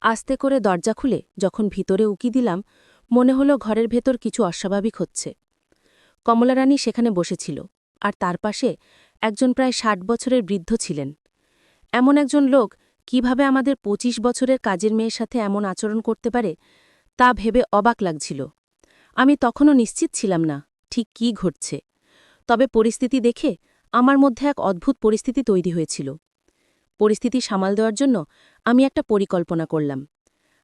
আস্তে করে দরজা খুলে যখন ভিতরে উকি দিলাম মনে হলো ঘরের ভেতর কিছু অস্বাভাবিক হচ্ছে। কমলারানী সেখানে বসেছিল, আর তার পাশে একজন প্রায় ৬০ বছরের বৃদ্ধ ছিলেন। এমন একজন লোক কিভাবে আমাদের ২৫ বছরের কাজের মেয়ের সাথে এমন আচরণ করতে পারে তা ভেবে অবাক লাগছিল। আমি তখনও নিশ্চিত ছিলাম না ঠিক কী ঘটছে, তবে পরিস্থিতি দেখে আমার মধ্যে এক অদ্ভুত পরিস্থিতি তৈরি হয়েছিল। পরিস্থিতি সামাল দেওয়ার জন্য আমি একটা পরিকল্পনা করলাম।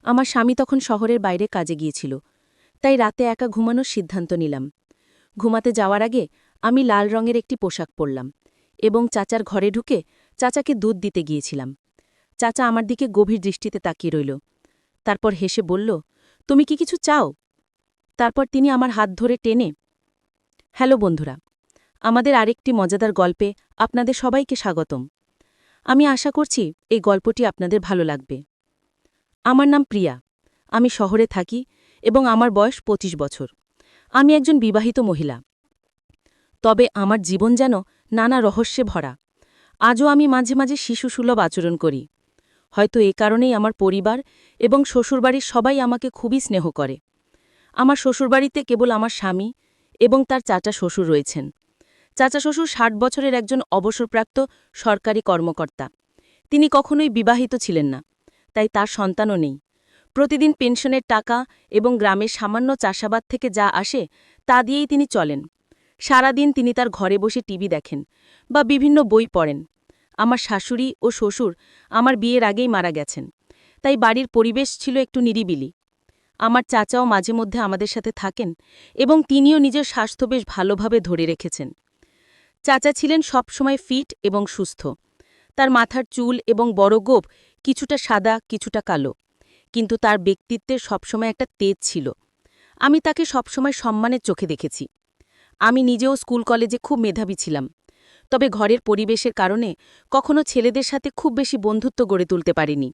আমার স্বামী তখন শহরের বাইরে কাজে গিয়েছিল, তাই রাতে একা ঘুমানোর সিদ্ধান্ত নিলাম। ঘুমাতে যাওয়ার আগে আমি লাল রঙের একটি পোশাক পরলাম এবং চাচার ঘরে ঢুকে চাচাকে দুধ দিতে গিয়েছিলাম। চাচা আমার দিকে গভীর দৃষ্টিতে তাকিয়ে রইল, তারপর হেসে বলল, তুমি কি কিছু চাও? তারপর তিনি আমার হাত ধরে টেনে, হ্যালো বন্ধুরা, আমাদের আরেকটি মজাদার গল্পে আপনাদের সবাইকে স্বাগতম। আমি আশা করছি এই গল্পটি আপনাদের ভালো লাগবে। আমার নাম প্রিয়া, আমি শহরে থাকি এবং আমার বয়স ২৫ বছর। আমি একজন বিবাহিত মহিলা, তবে আমার জীবন যেন নানা রহস্যে ভরা। আজও আমি মাঝে মাঝে শিশুসুলভ আচরণ করি। হয়তো এ কারণেই আমার পরিবার এবং শ্বশুরবাড়ির সবাই আমাকে খুবই স্নেহ করে। আমার শ্বশুরবাড়িতে কেবল আমার স্বামী এবং তার চাচা শ্বশুর রয়েছেন। চাচা শ্বশুর ৬০ বছরের একজন অবসরপ্রাপ্ত সরকারি কর্মকর্তা। তিনি কখনোই বিবাহিত ছিলেন না, তাই তার সন্তানও নেই। প্রতিদিন পেনশনের টাকা এবং গ্রামের সামান্য চাষাবাদ থেকে যা আসে তা দিয়েই তিনি চলেন। সারাদিন তিনি তার ঘরে বসে টিভি দেখেন বা বিভিন্ন বই পড়েন। আমার শাশুড়ি ও শ্বশুর আমার বিয়ের আগেই মারা গেছেন, তাই বাড়ির পরিবেশ ছিল একটু নিরিবিলি। আমার চাচাও মাঝে মধ্যে আমাদের সাথে থাকেন এবং তিনিও নিজের স্বাস্থ্য বেশ ভালোভাবে ধরে রেখেছেন। চাচা ছিলেন সবসময় ফিট এবং সুস্থ। তার মাথার চুল এবং বড় গোঁফ কিছুটা সাদা কিছুটা কালো, কিন্তু তার ব্যক্তিত্বের সবসময় একটা তেজ ছিল। আমি তাকে সবসময় সম্মানের চোখে দেখেছি। আমি নিজেও স্কুল কলেজে খুব মেধাবী ছিলাম, তবে ঘরের পরিবেশের কারণে কখনো ছেলেদের সাথে খুব বেশি বন্ধুত্ব গড়ে তুলতে পারিনি।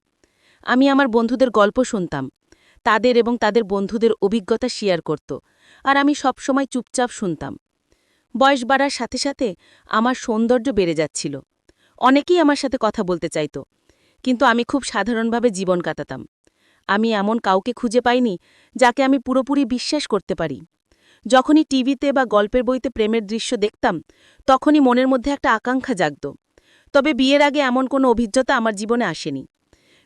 আমি আমার বন্ধুদের গল্প শুনতাম, তাদের এবং তাদের বন্ধুদের অভিজ্ঞতা শেয়ার করত, আর আমি সবসময় চুপচাপ শুনতাম। বয়স বাড়ার সাথে সাথে আমার সৌন্দর্য বেড়ে যাচ্ছিল। অনেকেই আমার সাথে কথা বলতে চাইত, কিন্তু আমি খুব সাধারণভাবে জীবন কাটাতাম। আমি এমন কাউকে খুঁজে পাইনি যাকে আমি পুরোপুরি বিশ্বাস করতে পারি। যখনই টিভিতে বা গল্পের বইতে প্রেমের দৃশ্য দেখতাম, তখনই মনের মধ্যে একটা আকাঙ্ক্ষা জাগত। তবে বিয়ের আগে এমন কোনো অভিজ্ঞতা আমার জীবনে আসেনি।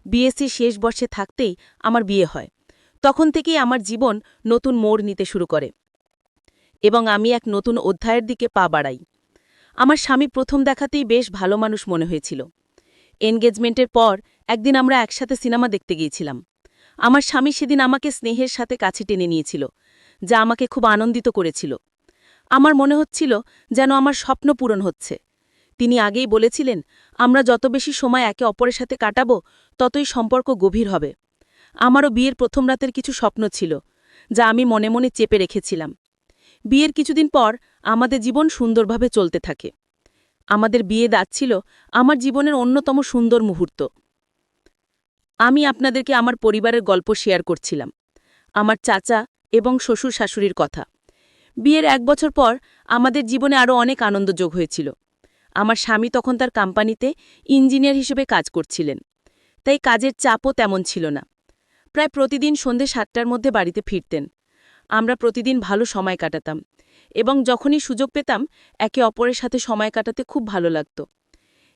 বিএসসি শেষ বর্ষে থাকতেই আমার বিয়ে হয়। তখন থেকেই আমার জীবন নতুন মোড় নিতে শুরু করে এবং আমি এক নতুন অধ্যায়ের দিকে পা বাড়াই। আমার স্বামী প্রথম দেখাতেই বেশ ভালো মানুষ মনে হয়েছিল। এনগেজমেন্টের পর একদিন আমরা একসাথে সিনেমা দেখতে গিয়েছিলাম। আমার স্বামী সেদিন আমাকে স্নেহের সাথে কাছে টেনে নিয়েছিল, যা আমাকে খুব আনন্দিত করেছিল। আমার মনে হচ্ছিল যেন আমার স্বপ্ন পূরণ হচ্ছে। তিনি আগেই বলেছিলেন, আমরা যত বেশি সময় একে অপরের সাথে কাটাবো ততই সম্পর্ক গভীর হবে। আমারও বিয়ের প্রথম রাতের কিছু স্বপ্ন ছিল, যা আমি মনে মনে চেপে রেখেছিলাম। বিয়ের কিছুদিন পর আমাদের জীবন সুন্দরভাবে চলতে থাকে। আমাদের বিয়ে যাচ্ছিল আমার জীবনের অন্যতম সুন্দর মুহূর্ত। আমি আপনাদেরকে আমার পরিবারের গল্প শেয়ার করছিলাম, আমার চাচা এবং শ্বশুর শাশুড়ির কথা। বিয়ের ১ বছর পর আমাদের জীবনে আরও অনেক আনন্দ যোগ হয়েছিল। আমার স্বামী তখন তার কোম্পানিতে ইঞ্জিনিয়ার হিসেবে কাজ করছিলেন, তাই কাজের চাপও তেমন ছিল না। প্রায় প্রতিদিন সন্ধে ৭টার মধ্যে বাড়িতে ফিরতেন। আমরা প্রতিদিন ভালো সময় কাটাতাম এবং যখনই সুযোগ পেতাম একে অপরের সাথে সময় কাটাতে খুব ভালো লাগত।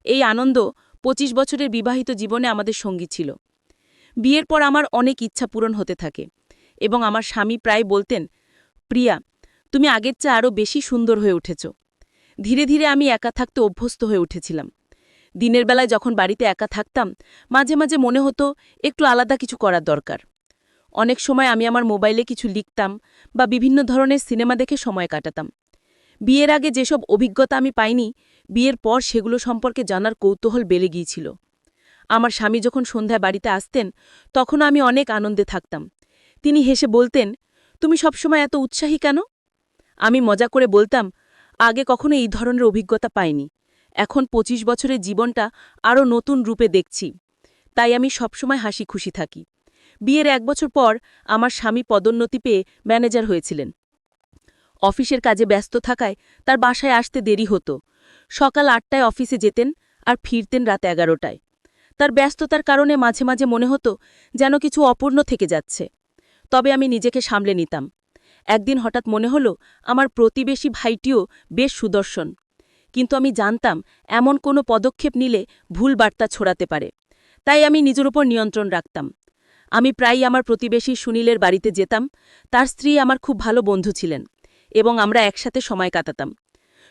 এই আনন্দ ২৫ বছরের বিবাহিত জীবনে আমাদের সঙ্গী ছিল। বিয়ের পর আমার অনেক ইচ্ছা পূরণ হতে থাকে এবং আমার স্বামী প্রায় বলতেন, প্রিয়া, তুমি আগের চেয়ে আরও বেশি সুন্দর হয়ে উঠেছ। ধীরে ধীরে আমি একা থাকতে অভ্যস্ত হয়ে উঠেছিলাম। দিনের বেলায় যখন বাড়িতে একা থাকতাম, মাঝে মাঝে মনে হতো একটু আলাদা কিছু করার দরকার। অনেক সময় আমি আমার মোবাইলে কিছু লিখতাম বা বিভিন্ন ধরনের সিনেমা দেখে সময় কাটাতাম। বিয়ের আগে যেসব অভিজ্ঞতা আমি পাইনি, বিয়ের পর সেগুলো সম্পর্কে জানার কৌতূহল বেড়ে গিয়েছিল। আমার স্বামী যখন সন্ধ্যায় বাড়িতে আসতেন, তখনও আমি অনেক আনন্দে থাকতাম। তিনি হেসে বলতেন, তুমি সবসময় এত উৎসাহী কেন? আমি মজা করে বলতাম, আগে কখনো এই ধরনের অভিজ্ঞতা পাইনি। এখন ২৫ বছরের জীবনটা আরও নতুন রূপে দেখছি, তাই আমি সবসময় হাসি খুশি থাকি। বিয়ের ১ বছর পর আমার স্বামী পদোন্নতি পেয়ে ম্যানেজার হয়েছিলেন। অফিসের কাজে ব্যস্ত থাকায় তার বাসায় আসতে দেরি হতো। সকাল ৮টায় অফিসে যেতেন আর ফিরতেন রাত ১১টায়। তার ব্যস্ততার কারণে মাঝে মাঝে মনে হতো যেন কিছু অপূর্ণ থেকে যাচ্ছে। তবে আমি নিজেকে সামলে নিতাম। একদিন হঠাৎ মনে হলো আমার প্রতিবেশী ভাইটিও বেশ সুদর্শন, কিন্তু আমি জানতাম এমন কোনো পদক্ষেপ নিলে ভুল বার্তা ছড়াতে পারে। তাই আমি নিজের উপর নিয়ন্ত্রণ রাখতাম। আমি প্রায়ই আমার প্রতিবেশী সুনীলের বাড়িতে যেতাম। তার স্ত্রী আমার খুব ভালো বন্ধু ছিলেন এবং আমরা একসাথে সময় কাটাতাম।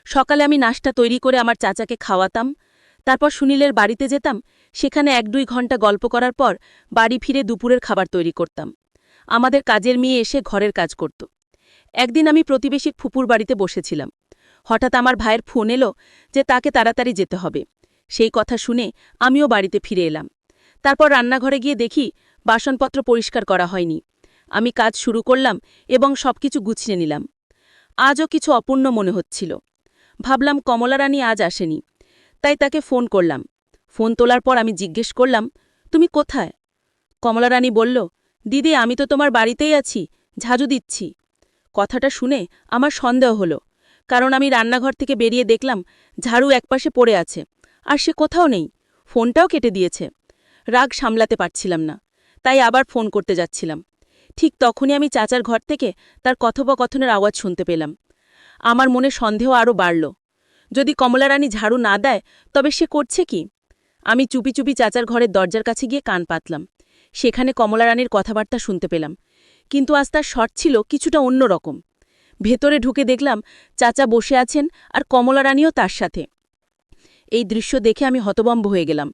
সকালে আমি নাশতা তৈরি করে আমার চাচাকে খাওয়াতাম। তারপর সুনীলের বাড়িতে যেতাম। সেখানে ১-২ ঘন্টা গল্প করার পর বাড়ি ফিরে দুপুরের খাবার তৈরি করতাম। আমাদের কাজের মেয়ে এসে ঘরের কাজ করত। একদিন আমি প্রতিবেশীর ফুপুর বাড়িতে বসেছিলাম। হঠাৎ আমার ভাইয়ের ফোন এলো যে তাকে তাড়াতাড়ি যেতে হবে। সেই কথা শুনে আমিও বাড়িতে ফিরে এলাম। তারপর রান্নাঘরে গিয়ে দেখি বাসনপত্র পরিষ্কার করা হয়নি। আমি কাজ শুরু করলাম এবং সবকিছু গুছিয়ে নিলাম। আজও কিছু অপূর্ণ মনে হচ্ছিল। ভাবলাম কমলা রানী আজ আসেনি, তাই তাকে ফোন করলাম। ফোন তোলার পর আমি জিজ্ঞেস করলাম, তুমি কোথায়? কমলা রানী বলল, দিদি আমি তো তোমার বাড়িতেই আছি, ঝাড়ু দিচ্ছি। কথাটা শুনে আমার সন্দেহ হলো, কারণ আমি রান্নাঘর থেকে বেরিয়ে দেখলাম ঝাড়ু একপাশে পড়ে আছে, আর সে কোথাও নেই। ফোনটাও কেটে দিয়েছে। রাগ সামলাতে পারছিলাম না, তাই আবার ফোন করতে যাচ্ছিলাম। ঠিক তখনই আমি চাচার ঘর থেকে তার কথোপকথনের আওয়াজ শুনতে পেলাম। আমার মনে সন্দেহ আরও বাড়ল। যদি কমলা রানী ঝাড়ু না দেয় তবে সে করছে কি? আমি চুপি চুপি চাচার ঘরের দরজার কাছে গিয়ে কান পাতলাম। সেখানে কমলা রানীর কথাবার্তা শুনতে পেলাম, কিন্তু আজ তার স্বর ছিল কিছুটা অন্যরকম। ভেতরে ঢুকে দেখলাম চাচা বসে আছেন আর কমলা রানীও তার সাথে। এই দৃশ্য দেখে আমি হতভম্ব হয়ে গেলাম।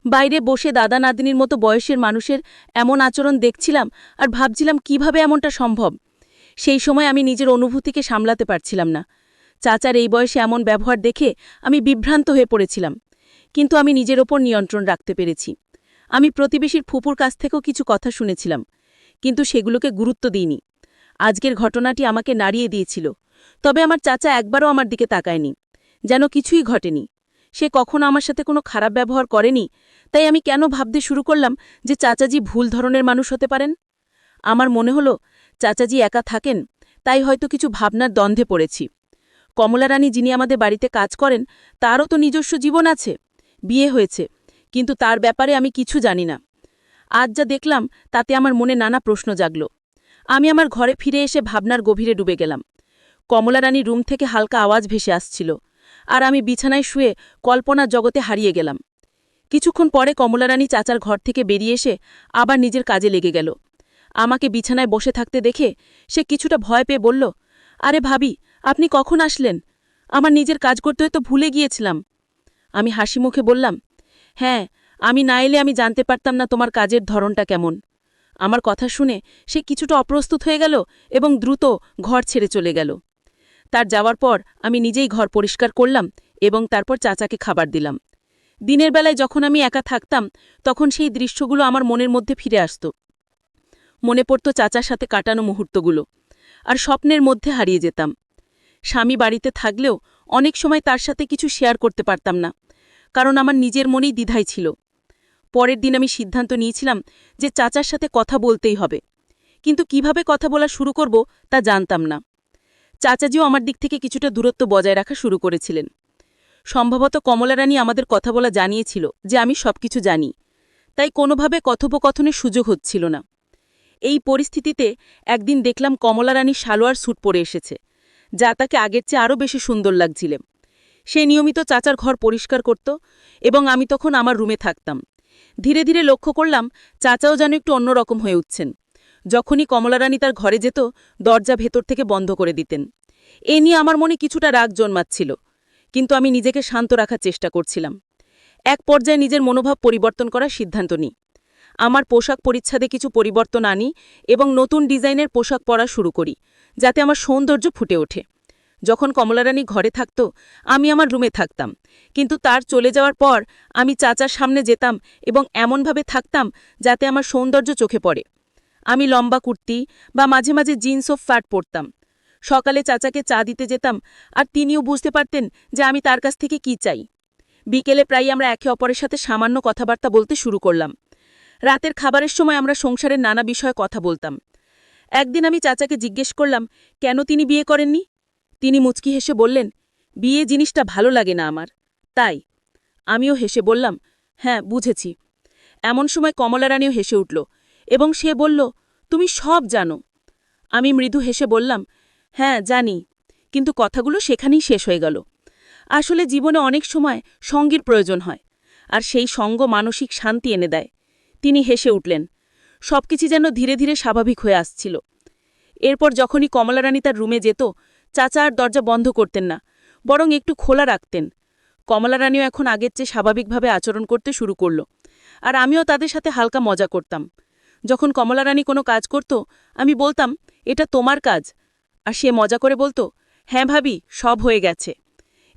বাইরে বসে দাদা নাতনির মতো বয়সের মানুষের এমন আচরণ দেখছিলাম আর ভাবছিলাম কিভাবে এমনটা সম্ভব। সেই সময় আমি নিজের অনুভূতিকে সামলাতে পারছিলাম না। চাচার এই বয়সে এমন ব্যবহার দেখে আমি বিভ্রান্ত হয়ে পড়েছিলাম, কিন্তু আমি নিজের ওপর নিয়ন্ত্রণ রাখতে পেরেছি। আমি প্রতিবেশীর ফুপুর কাছ থেকেও কিছু কথা শুনেছিলাম, কিন্তু সেগুলোকে গুরুত্ব দিইনি। আজকের ঘটনাটি আমাকে নাড়িয়ে দিয়েছিল, তবে আমার চাচা একবারও আমার দিকে তাকায়নি, যেন কিছুই ঘটেনি। সে কখনো আমার সাথে কোনো খারাপ ব্যবহার করেনি। তাই আমি কেন ভাবতে শুরু করলাম যে চাচাজি ভুল ধরনের মানুষ হতে পারেন? আমার মনে হলো চাচাজি একা থাকেন, তাই হয়তো কিছু ভাবনার দ্বন্দ্বে পড়েছি। কমলা রানী যিনি আমাদের বাড়িতে কাজ করেন, তারও তো নিজস্ব জীবন আছে, বিয়ে হয়েছে, কিন্তু তার ব্যাপারে আমি কিছু জানি না। আজ যা দেখলাম তাতে আমার মনে নানা প্রশ্ন জাগল। আমি আমার ঘরে ফিরে এসে ভাবনার গভীরে ডুবে গেলাম। কমলা রানী রুম থেকে হালকা আওয়াজ ভেসে আসছিল, আর আমি বিছানায় শুয়ে কল্পনার জগতে হারিয়ে গেলাম। কিছুক্ষণ পরে কমলা রানী চাচার ঘর থেকে বেরিয়ে এসে আবার নিজের কাজে লেগে গেল। আমাকে বিছানায় বসে থাকতে দেখে সে কিছুটা ভয় পেয়ে বলল, আরে ভাবি, আপনি কখন আসলেন? আমার নিজের কাজ করতে হয়তো ভুলে গিয়েছিলাম। আমি হাসি মুখে বললাম, হ্যাঁ, আমি না এলে আমি জানতে পারতাম না তোমার কাজের ধরনটা কেমন। আমার কথা শুনে সে কিছুটা অপ্রস্তুত হয়ে গেল এবং দ্রুত ঘর ছেড়ে চলে গেল। তার যাওয়ার পর আমি নিজেই ঘর পরিষ্কার করলাম এবং তারপর চাচাকে খাবার দিলাম। দিনের বেলায় যখন আমি একা থাকতাম তখন সেই দৃশ্যগুলো আমার মনের মধ্যে ফিরে আসত। মনে পড়ত চাচার সাথে কাটানো মুহূর্তগুলো, আর স্বপ্নের মধ্যে হারিয়ে যেতাম। স্বামী বাড়িতে থাকলেও অনেক সময় তার সাথে কিছু শেয়ার করতে পারতাম না, কারণ আমার নিজের মনেই দ্বিধাই ছিল। পরের দিন আমি সিদ্ধান্ত নিয়েছিলাম যে চাচার সাথে কথা বলতেই হবে, কিন্তু কিভাবে কথা বলা শুরু করব তা জানতাম না। চাচাজিও আমার দিক থেকে কিছুটা দূরত্ব বজায় রাখা শুরু করেছিলেন। সম্ভবত কমলা রানী আমাদের কথা বলা জানিয়েছিল যে আমি সবকিছু জানি, তাই কোনোভাবে কথোপকথনের সুযোগ হচ্ছিল না। এই পরিস্থিতিতে একদিন দেখলাম কমলা রানী সালোয়ার স্যুট পরে এসেছে, যা তাকে আগের চেয়ে আরও বেশি সুন্দর লাগছিল। সে নিয়মিত চাচার ঘর পরিষ্কার করত এবং আমি তখন আমার রুমে থাকতাম। ধীরে ধীরে লক্ষ্য করলাম চাচাও যেন একটু অন্যরকম হয়ে উঠছেন। যখনই কমলা রানী তার ঘরে যেত, দরজা ভেতর থেকে বন্ধ করে দিতেন। এ নিয়ে আমার মনে কিছুটা রাগ জন্মাচ্ছিল, কিন্তু আমি নিজেকে শান্ত রাখার চেষ্টা করছিলাম। এক পর্যায়ে নিজের মনোভাব পরিবর্তন করার সিদ্ধান্ত নিই। আমার পোশাক পরিচ্ছদে কিছু পরিবর্তন আনি এবং নতুন ডিজাইনের পোশাক পরা শুরু করি, যাতে আমার সৌন্দর্য ফুটে ওঠে। যখন কমলারানী ঘরে থাকত, আমি আমার রুমে থাকতাম, কিন্তু তার চলে যাওয়ার পর আমি চাচার সামনে যেতাম এবং এমনভাবে থাকতাম যাতে আমার সৌন্দর্য চোখে পড়ে। আমি লম্বা কুর্তি বা মাঝে মাঝে জিন্স ও ফ্যাট পরতাম। সকালে চাচাকে চা দিতে যেতাম, আর তিনিও বুঝতে পারতেন যে আমি তার কাছ থেকে কি চাই। বিকেলে প্রায় আমরা একে অপরের সাথে সামান্য কথাবার্তা বলতে শুরু করলাম। রাতের খাবারের সময় আমরা সংসারের নানা বিষয়ে কথা বলতাম। একদিন আমি চাচাকে জিজ্ঞেস করলাম কেন তিনি বিয়ে করেননি। তিনি মুচকি হেসে বললেন, বিয়ে জিনিসটা ভালো লাগে না আমার, তাই। আমিও হেসে বললাম, হ্যাঁ বুঝেছি, এমন সময় কমলা রানীও হেসে উঠল এবং সে বলল, তুমি সব জানো। আমি মৃদু হেসে বললাম, হ্যাঁ জানি, কিন্তু কথাগুলো সেখানেই শেষ হয়ে গেল। আসলে জীবনে অনেক সময় সঙ্গীর প্রয়োজন হয়, আর সেই সঙ্গ মানসিক শান্তি এনে দেয়। তিনি হেসে উঠলেন। সবকিছু যেন ধীরে ধীরে স্বাভাবিক হয়ে আসছিল। এরপর যখনই কমলা রানী তার রুমে যেত, চাচা আর দরজা বন্ধ করতেন না, বরং একটু খোলা রাখতেন। কমলা রানীও এখন আগের চেয়ে স্বাভাবিকভাবে আচরণ করতে শুরু করল, আর আমিও তাদের সাথে হালকা মজা করতাম। যখন কমলা রানী কোনো কাজ করত, আমি বলতাম, এটা তোমার কাজ, আর সে মজা করে বলতো, হ্যাঁ ভাবি, সব হয়ে গেছে।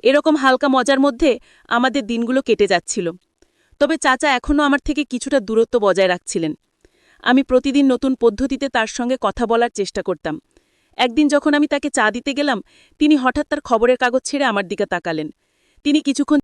এরকম হালকা মজার মধ্যে আমাদের দিনগুলো কেটে যাচ্ছিল। তবে চাচা এখনও আমার থেকে কিছুটা দূরত্ব বজায় রাখছিলেন। আমি প্রতিদিন নতুন পদ্ধতিতে তার সঙ্গে কথা বলার চেষ্টা করতাম। একদিন যখন আমি তাকে চা দিতে গেলাম, তিনি হঠাৎ তার খবরের কাগজ ছেড়ে আমার দিকে তাকালেন। তিনি কিছুক্ষণ